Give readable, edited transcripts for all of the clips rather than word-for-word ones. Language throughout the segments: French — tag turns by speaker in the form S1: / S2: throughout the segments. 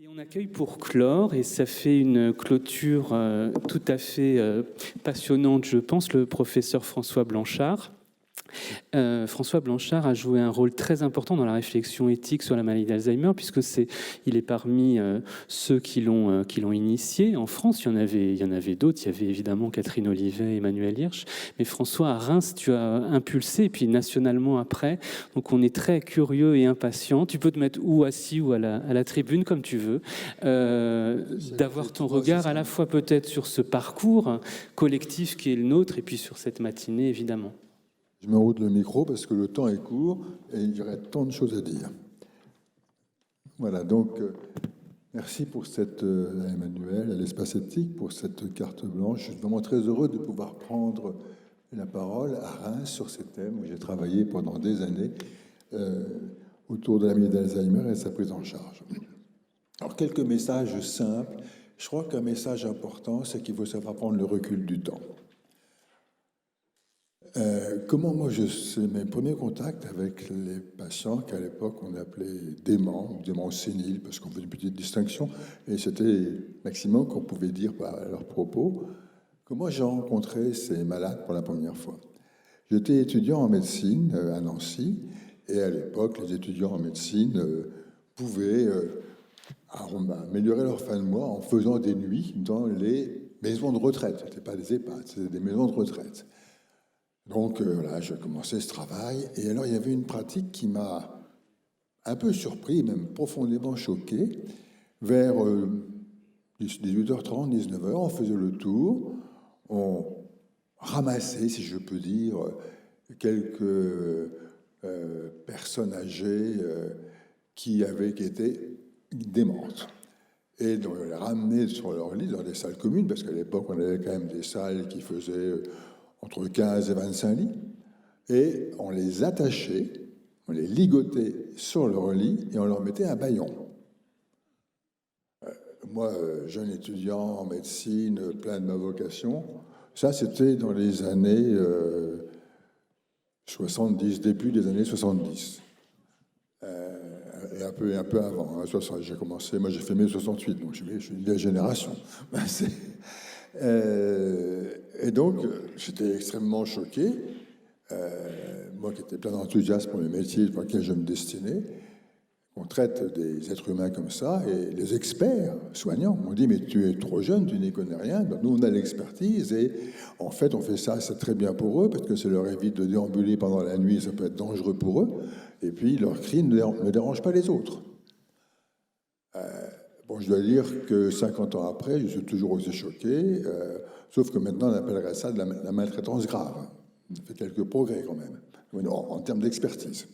S1: Et on accueille pour clore, et ça fait une clôture tout à fait passionnante, je pense, le professeur François Blanchard. François Blanchard a joué un rôle très important dans la réflexion éthique sur la maladie d'Alzheimer, puisque il est parmi ceux qui l'ont initié. En France, il y en avait d'autres. Il y avait évidemment Catherine Olivet, Emmanuel Hirsch. Mais François, à Reims, tu as impulsé, et puis nationalement après. Donc on est très curieux et impatient. Tu peux te mettre ou assis ou à la tribune, comme tu veux, d'avoir ton regard à la fois peut-être sur ce parcours collectif qui est le nôtre, et puis sur cette matinée, évidemment.
S2: Je me roule le micro parce que le temps est court et il y aurait tant de choses à dire. Voilà, donc merci pour cette, à Emmanuel, à l'Espace Éthique, pour cette carte blanche. Je suis vraiment très heureux de pouvoir prendre la parole à Reims sur ces thèmes où j'ai travaillé pendant des années autour de la maladie d'Alzheimer et sa prise en charge. Alors, quelques messages simples. Je crois qu'un message important, c'est qu'il faut savoir prendre le recul du temps. Comment moi, c'est mes premiers contacts avec les patients qu'à l'époque on appelait déments, ou déments séniles, parce qu'on faisait une petite distinction, et c'était le maximum qu'on pouvait dire à leurs propos. Comment j'ai rencontré ces malades pour la première fois? J'étais étudiant en médecine à Nancy, et à l'époque, les étudiants en médecine pouvaient améliorer leur fin de mois en faisant des nuits dans les maisons de retraite. Ce n'étaient pas des EHPAD, c'était des maisons de retraite. Donc voilà, j'ai commencé ce travail. Et alors, il y avait une pratique qui m'a un peu surpris, même profondément choqué. Vers 18h30, 19h, on faisait le tour. On ramassait, si je peux dire, quelques personnes âgées qui étaient démentes. Et donc, on les ramenait sur leur lit dans des salles communes, parce qu'à l'époque, on avait quand même des salles qui faisaient entre 15 et 25 lits, et on les attachait, on les ligotait sur leur lit et on leur mettait un bâillon. Moi, jeune étudiant en médecine, plein de ma vocation, ça c'était dans les années 70, début des années 70. Et un peu avant. J'ai commencé, moi j'ai fait mai 68, donc je suis de la génération. Et donc, j'étais extrêmement choqué, moi qui étais plein d'enthousiasme pour les métiers pour lesquels je me destinais, on traite des êtres humains comme ça, et les experts soignants m'ont dit « mais tu es trop jeune, tu n'y connais rien ». Nous, on a l'expertise, et en fait, on fait ça, c'est très bien pour eux, parce que ça leur évite de déambuler pendant la nuit, ça peut être dangereux pour eux, et puis leurs cris ne dérangent pas les autres. Bon, je dois dire que 50 ans après, je suis toujours aussi choqué, sauf que maintenant, on appellerait ça de la maltraitance grave. On fait quelques progrès quand même, en termes d'expertise.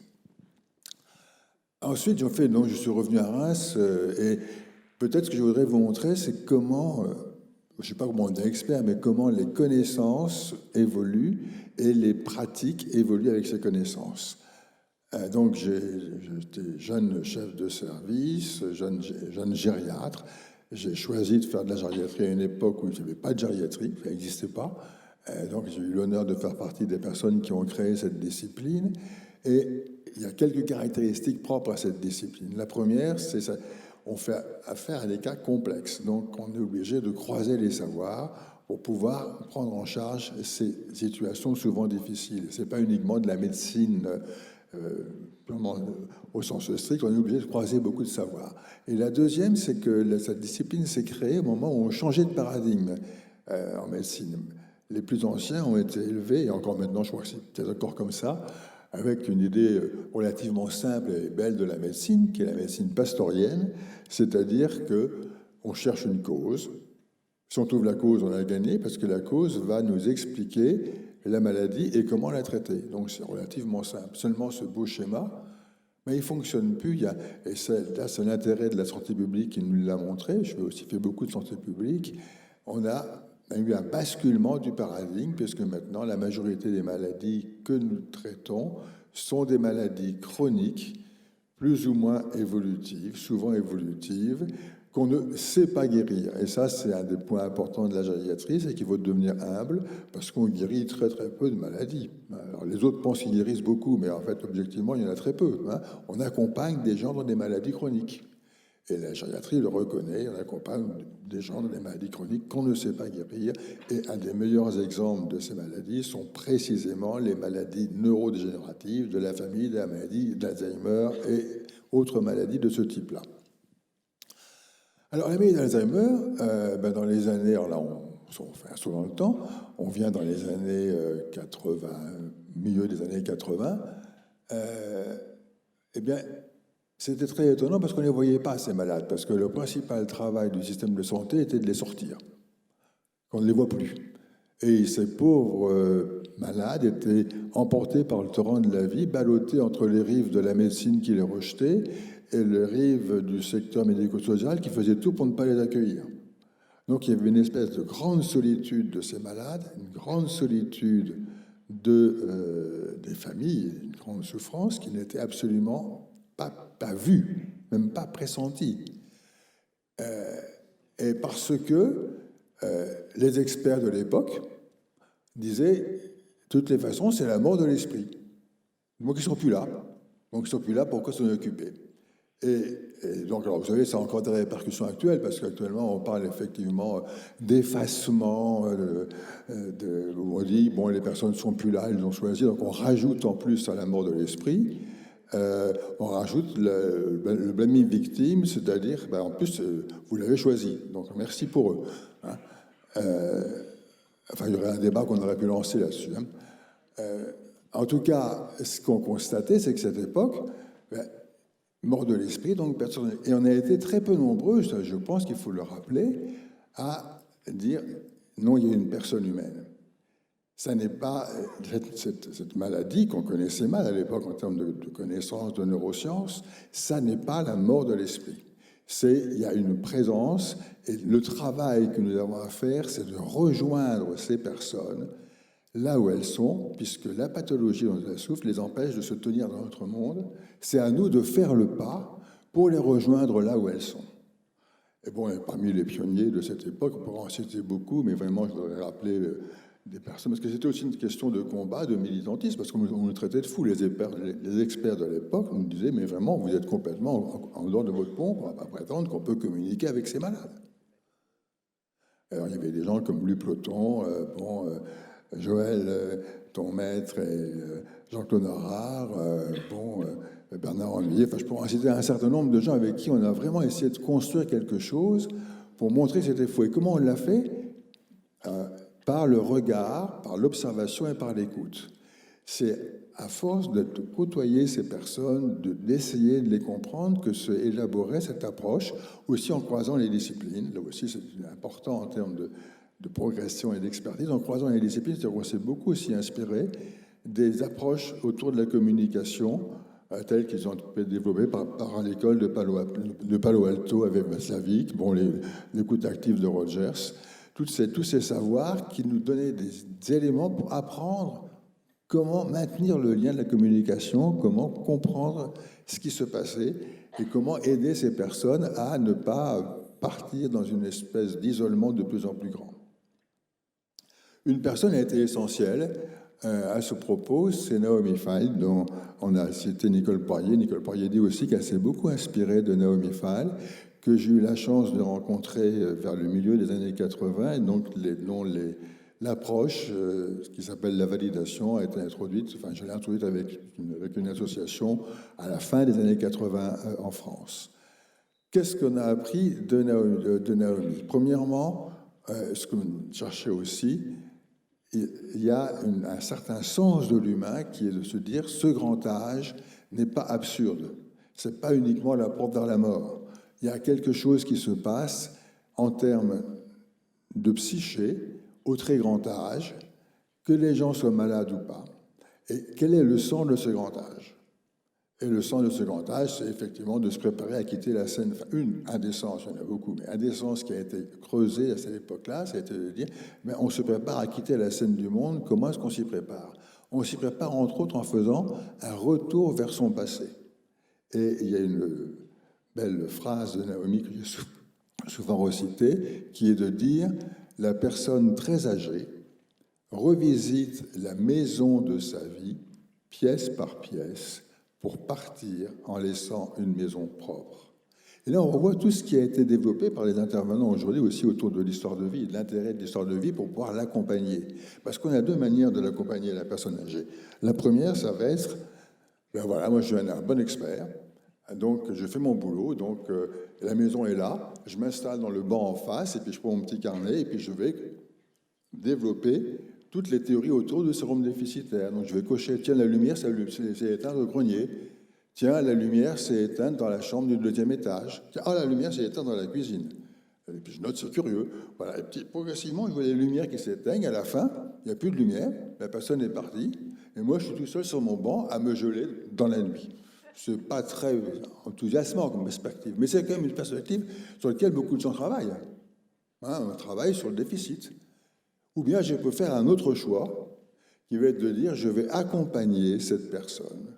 S2: Ensuite, je suis revenu à Reims, et peut-être ce que je voudrais vous montrer, c'est comment, je ne sais pas comment on est expert, mais comment les connaissances évoluent et les pratiques évoluent avec ces connaissances. Donc, j'étais jeune chef de service, jeune gériatre. J'ai choisi de faire de la gériatrie à une époque où il n'y avait pas de gériatrie, ça n'existait pas. Donc, j'ai eu l'honneur de faire partie des personnes qui ont créé cette discipline. Et il y a quelques caractéristiques propres à cette discipline. La première, c'est ça. On fait affaire à des cas complexes. Donc, on est obligé de croiser les savoirs pour pouvoir prendre en charge ces situations souvent difficiles. Ce n'est pas uniquement de la médecine au sens strict, on est obligé de croiser beaucoup de savoirs. Et la deuxième, c'est que cette discipline s'est créée au moment où on changeait de paradigme en médecine. Les plus anciens ont été élevés, et encore maintenant, je crois que c'est peut-être encore comme ça, avec une idée relativement simple et belle de la médecine, qui est la médecine pastorienne, c'est-à-dire qu'on cherche une cause. Si on trouve la cause, on a gagné, parce que la cause va nous expliquer la maladie et comment la traiter. Donc c'est relativement simple. Seulement ce beau schéma, mais il ne fonctionne plus. Et là, c'est l'intérêt de la santé publique qui nous l'a montré. Je fais aussi beaucoup de santé publique. On a eu un basculement du paradigme, puisque maintenant, la majorité des maladies que nous traitons sont des maladies chroniques, plus ou moins évolutives, souvent évolutives, qu'on ne sait pas guérir. Et ça, c'est un des points importants de la gériatrie, c'est qu'il faut devenir humble, parce qu'on guérit très très peu de maladies. Alors, les autres pensent qu'ils guérissent beaucoup, mais en fait, objectivement, il y en a très peu. On accompagne des gens dans des maladies chroniques. Et la gériatrie le reconnaît, on accompagne des gens dans des maladies chroniques qu'on ne sait pas guérir. Et un des meilleurs exemples de ces maladies sont précisément les maladies neurodégénératives de la famille de la maladie d'Alzheimer et autres maladies de ce type-là. Alors, la maladie d'Alzheimer, dans les années, alors là, on fait un saut dans le temps, on vient dans les années 80, milieu des années 80, eh bien, c'était très étonnant parce qu'on ne les voyait pas, ces malades, parce que le principal travail du système de santé était de les sortir, qu'on ne les voit plus. Et ces pauvres malades étaient emportés par le torrent de la vie, ballottés entre les rives de la médecine qui les rejetait et les rives du secteur médico-social qui faisait tout pour ne pas les accueillir. Donc il y avait une espèce de grande solitude de ces malades, une grande solitude des familles, une grande souffrance qui n'était absolument pas vue, même pas pressentie. Et parce que les experts de l'époque disaient, de toutes les façons, c'est la mort de l'esprit. Donc ils ne sont plus là. Donc ils ne sont plus là, pourquoi s'en occuper? Et donc, alors, vous savez, ça a encore des répercussions actuelles, parce qu'actuellement, on parle effectivement d'effacement, où on dit, bon, les personnes ne sont plus là, elles ont choisi, donc on rajoute en plus à la mort de l'esprit, on rajoute le blaming victime, c'est-à-dire, en plus, vous l'avez choisi, donc merci pour eux. Hein. Enfin, il y aurait un débat qu'on aurait pu lancer là-dessus. Hein. En tout cas, ce qu'on constatait, c'est que cette époque, mort de l'esprit, donc personne. Et on a été très peu nombreux, je pense qu'il faut le rappeler, à dire non, il y a une personne humaine. Ça n'est pas cette maladie qu'on connaissait mal à l'époque en termes de connaissances de neurosciences, ça n'est pas la mort de l'esprit. Il y a une présence, et le travail que nous avons à faire, c'est de rejoindre ces personnes là où elles sont, puisque la pathologie dont elles souffrent les empêche de se tenir dans notre monde. C'est à nous de faire le pas pour les rejoindre là où elles sont. Et bon, parmi les pionniers de cette époque, on pourra en citer beaucoup, mais vraiment, je voudrais rappeler des personnes, parce que c'était aussi une question de combat, de militantisme, parce qu'on nous traitait de fous. Les experts de l'époque nous disaient, mais vraiment, vous êtes complètement en dehors de votre pompe, on ne va pas prétendre qu'on peut communiquer avec ces malades. Alors, il y avait des gens comme Louis Ploton, Joël, ton maître, et Jean-Claude Horard, Bernard Hennier, enfin, je pourrais en citer un certain nombre de gens avec qui on a vraiment essayé de construire quelque chose pour montrer que c'était faux. Et comment on l'a fait? Par le regard, par l'observation et par l'écoute. C'est à force de côtoyer ces personnes, d'essayer de les comprendre, que se élaborait cette approche, aussi en croisant les disciplines. Là aussi, c'est important en termes de progression et d'expertise. En croisant les disciplines, c'est-à-dire qu'on s'est beaucoup aussi inspiré des approches autour de la communication telles qu'ils ont été développées par l'école de Palo Alto avec Václavic, l'écoute active de Rogers, tous ces savoirs qui nous donnaient des éléments pour apprendre comment maintenir le lien de la communication, comment comprendre ce qui se passait et comment aider ces personnes à ne pas partir dans une espèce d'isolement de plus en plus grand. Une personne a été essentielle à ce propos, c'est Naomi Feil, dont on a cité Nicole Poirier. Nicole Poirier dit aussi qu'elle s'est beaucoup inspirée de Naomi Feil, que j'ai eu la chance de rencontrer vers le milieu des années 80, et donc l'approche qui s'appelle la validation a été introduite, enfin je l'ai introduite avec une association à la fin des années 80 en France. Qu'est-ce qu'on a appris de Naomi? Premièrement, ce que nous cherchons aussi, il y a un certain sens de l'humain qui est de se dire ce grand âge n'est pas absurde. Ce n'est pas uniquement la porte vers la mort. Il y a quelque chose qui se passe en termes de psyché au très grand âge, que les gens soient malades ou pas. Et quel est le sens de ce grand âge? Et le sens de ce grand âge, c'est effectivement de se préparer à quitter la scène. Enfin, un des sens, il y en a beaucoup, mais un des sens qui a été creusé à cette époque-là, ça a été de dire, mais on se prépare à quitter la scène du monde, comment est-ce qu'on s'y prépare? On s'y prépare entre autres en faisant un retour vers son passé. Et il y a une belle phrase de Naomi que j'ai souvent recitée, qui est de dire, la personne très âgée revisite la maison de sa vie, pièce par pièce, pour partir en laissant une maison propre. Et là, on revoit tout ce qui a été développé par les intervenants aujourd'hui aussi autour de l'histoire de vie, de l'intérêt de l'histoire de vie pour pouvoir l'accompagner. Parce qu'on a deux manières de l'accompagner, la personne âgée. La première, ça va être, ben voilà, moi je suis un bon expert, donc je fais mon boulot, donc la maison est là, je m'installe dans le banc en face, et puis je prends mon petit carnet, et puis je vais développer toutes les théories autour du syndrome déficitaire. Donc je vais cocher, tiens, la lumière, c'est éteinte au grenier. Tiens, la lumière s'est éteinte dans la chambre du 2e étage. Tiens, la lumière s'est éteinte dans la cuisine. Et puis je note, c'est curieux. Voilà, et puis, progressivement, je vois les lumières qui s'éteignent. À la fin, il n'y a plus de lumière, la personne est partie, et moi, je suis tout seul sur mon banc à me geler dans la nuit. C'est pas très enthousiasmant comme perspective, mais c'est quand même une perspective sur laquelle beaucoup de gens travaillent. On travaille sur le déficit. Ou bien je peux faire un autre choix, qui va être de dire, je vais accompagner cette personne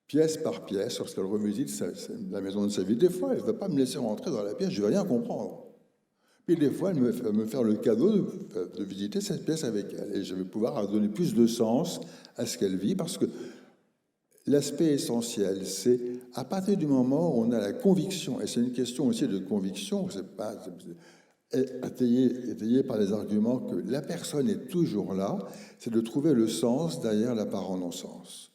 S2: pièce par pièce, lorsqu'elle revisite la maison de sa vie. Des fois, elle ne va pas me laisser rentrer dans la pièce, je ne vais rien comprendre. Puis des fois, elle va me faire le cadeau de visiter cette pièce avec elle. Et je vais pouvoir donner plus de sens à ce qu'elle vit, parce que l'aspect essentiel, c'est à partir du moment où on a la conviction, et c'est une question aussi de conviction, c'est pas étayé par les arguments que la personne est toujours là, c'est de trouver le sens derrière l'apparent non-sens.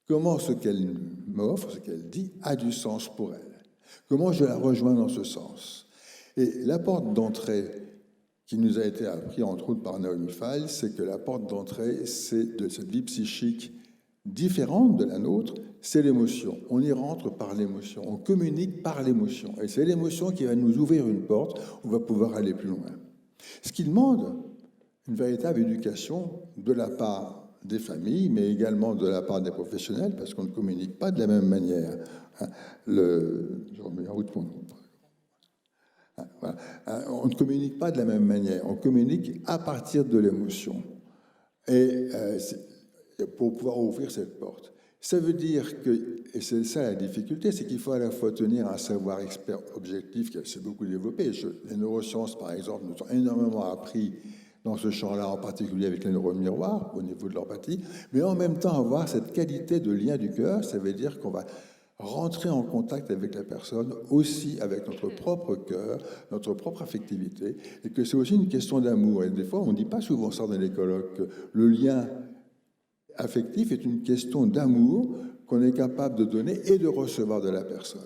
S2: Comment ce qu'elle m'offre, ce qu'elle dit, a du sens pour elle? Comment je la rejoins dans ce sens? Et la porte d'entrée qui nous a été appris, entre autres, par Naomi Feil, c'est que la porte d'entrée, c'est de cette vie psychique différente de la nôtre, c'est l'émotion. On y rentre par l'émotion, on communique par l'émotion. Et c'est l'émotion qui va nous ouvrir une porte, on va pouvoir aller plus loin. Ce qui demande une véritable éducation de la part des familles, mais également de la part des professionnels, parce qu'on ne communique pas de la même manière. Je remets en route mon nom. Voilà. On ne communique pas de la même manière, on communique à partir de l'émotion. Et pour pouvoir ouvrir cette porte. Ça veut dire que, et c'est ça la difficulté, c'est qu'il faut à la fois tenir un savoir expert objectif qui s'est beaucoup développé. Les neurosciences, par exemple, nous ont énormément appris dans ce champ-là, en particulier avec les neurones miroirs, au niveau de l'empathie, mais en même temps avoir cette qualité de lien du cœur, ça veut dire qu'on va rentrer en contact avec la personne, aussi avec notre propre cœur, notre propre affectivité, et que c'est aussi une question d'amour. Et des fois, on ne dit pas souvent ça dans les colloques, que le lien affectif est une question d'amour qu'on est capable de donner et de recevoir de la personne.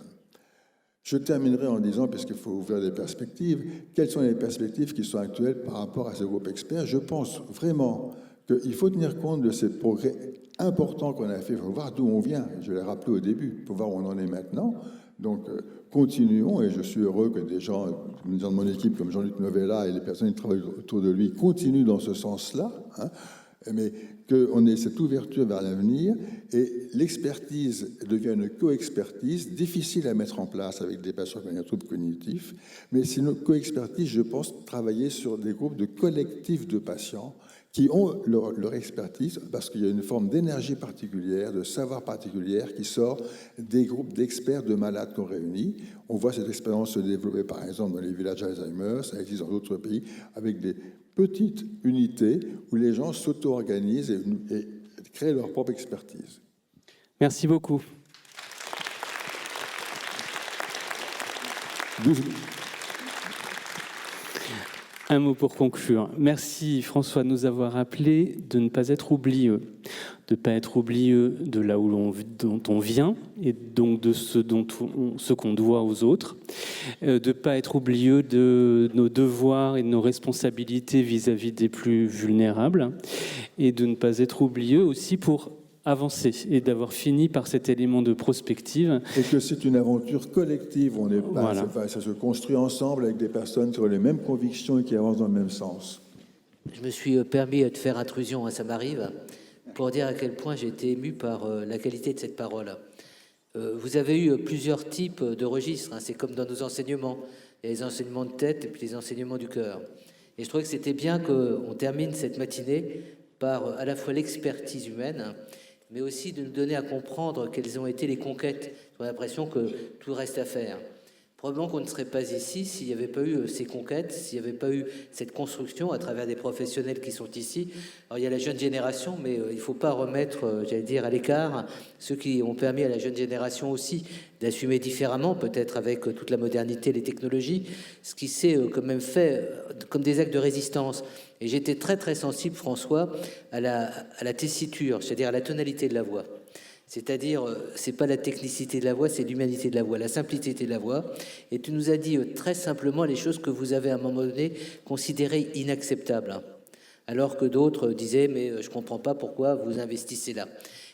S2: Je terminerai en disant, puisqu'il faut ouvrir des perspectives, quelles sont les perspectives qui sont actuelles par rapport à ce groupe expert. Je pense vraiment qu'il faut tenir compte de ces progrès importants qu'on a fait. Il faut voir d'où on vient. Je l'ai rappelé au début, pour voir où on en est maintenant. Donc, continuons, et je suis heureux que des gens de mon équipe, comme Jean-Luc Novella et les personnes qui travaillent autour de lui, continuent dans ce sens-là, mais qu'on ait cette ouverture vers l'avenir, et l'expertise devient une co-expertise, difficile à mettre en place avec des patients qui ont un trouble cognitif, mais c'est une co-expertise, je pense, travailler sur des groupes de collectifs de patients qui ont leur expertise, parce qu'il y a une forme d'énergie particulière, de savoir particulière qui sort des groupes d'experts de malades qu'on réunit. On voit cette expérience se développer, par exemple, dans les villages Alzheimer, ça existe dans d'autres pays, avec des petites unités où les gens s'auto-organisent et créent leur propre expertise.
S1: Merci beaucoup. Un mot pour conclure. Merci François de nous avoir rappelé de ne pas être oublieux. De ne pas être oublieux de là dont on vient et donc de ce qu'on doit aux autres. De ne pas être oublieux de nos devoirs et de nos responsabilités vis-à-vis des plus vulnérables. Et de ne pas être oublieux aussi pour avancer et d'avoir fini par cet élément de prospective.
S2: Et que c'est une aventure collective, on n'est pas, voilà. Ça se construit ensemble avec des personnes qui ont les mêmes convictions et qui avancent dans le même sens.
S3: Je me suis permis de faire intrusion, ça m'arrive, pour dire à quel point j'ai été ému par la qualité de cette parole. Vous avez eu plusieurs types de registres, c'est comme dans nos enseignements. Il y a les enseignements de tête et puis les enseignements du cœur. Et je trouvais que c'était bien qu'on termine cette matinée par à la fois l'expertise humaine, mais aussi de nous donner à comprendre quelles ont été les conquêtes. On a l'impression que tout reste à faire. probablement qu'on ne serait pas ici s'il n'y avait pas eu ces conquêtes, s'il n'y avait pas eu cette construction à travers des professionnels qui sont ici. Alors il y a la jeune génération, mais il ne faut pas remettre, j'allais dire, à l'écart ceux qui ont permis à la jeune génération aussi d'assumer différemment, peut-être avec toute la modernité, les technologies, ce qui s'est quand même fait comme des actes de résistance. Et j'étais très très sensible, François, à la tessiture, c'est-à-dire à la tonalité de la voix. C'est-à-dire, c'est pas la technicité de la voix, c'est l'humanité de la voix, la simplicité de la voix. Et tu nous as dit très simplement les choses que vous avez à un moment donné considérées inacceptables. Alors que d'autres disaient, mais je comprends pas pourquoi vous investissez là.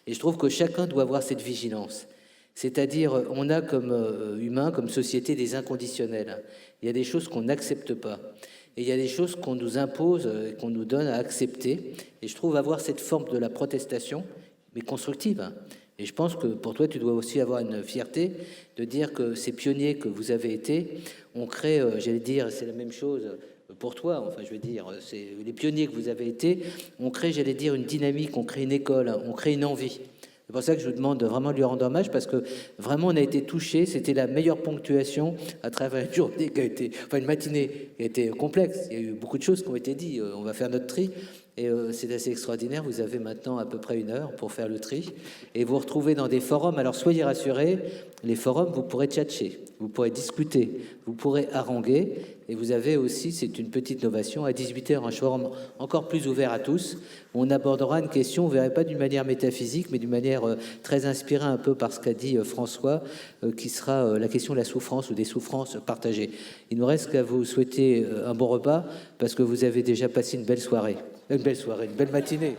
S3: Et je trouve que chacun doit avoir cette vigilance. C'est-à-dire, on a comme humains, comme société, des inconditionnels. Il y a des choses qu'on n'accepte pas. Et il y a des choses qu'on nous impose et qu'on nous donne à accepter. Et je trouve avoir cette forme de la protestation, mais constructive. Et je pense que pour toi, tu dois aussi avoir une fierté de dire que ces pionniers que vous avez été ont créé, j'allais dire, c'est la même chose pour toi, enfin je veux dire, c'est les pionniers que vous avez été ont créé, j'allais dire, une dynamique, ont créé une école, ont créé une envie. C'est pour ça que je vous demande vraiment de lui rendre hommage, parce que vraiment on a été touchés, c'était la meilleure ponctuation à travers une journée qui a été, enfin une matinée qui a été complexe. Il y a eu beaucoup de choses qui ont été dites, on va faire notre tri. Et c'est assez extraordinaire, vous avez maintenant à peu près 1 heure pour faire le tri et vous retrouvez dans des forums. Alors soyez rassurés, les forums, vous pourrez tchatcher, vous pourrez discuter, vous pourrez haranguer. Et vous avez aussi, c'est une petite novation, à 18h, un forum encore plus ouvert à tous. Où on abordera une question, vous ne verrez pas d'une manière métaphysique, mais d'une manière très inspirée un peu par ce qu'a dit François, qui sera la question de la souffrance ou des souffrances partagées. Il ne nous reste qu'à vous souhaiter un bon repas, parce que vous avez déjà passé une belle soirée. Une belle matinée.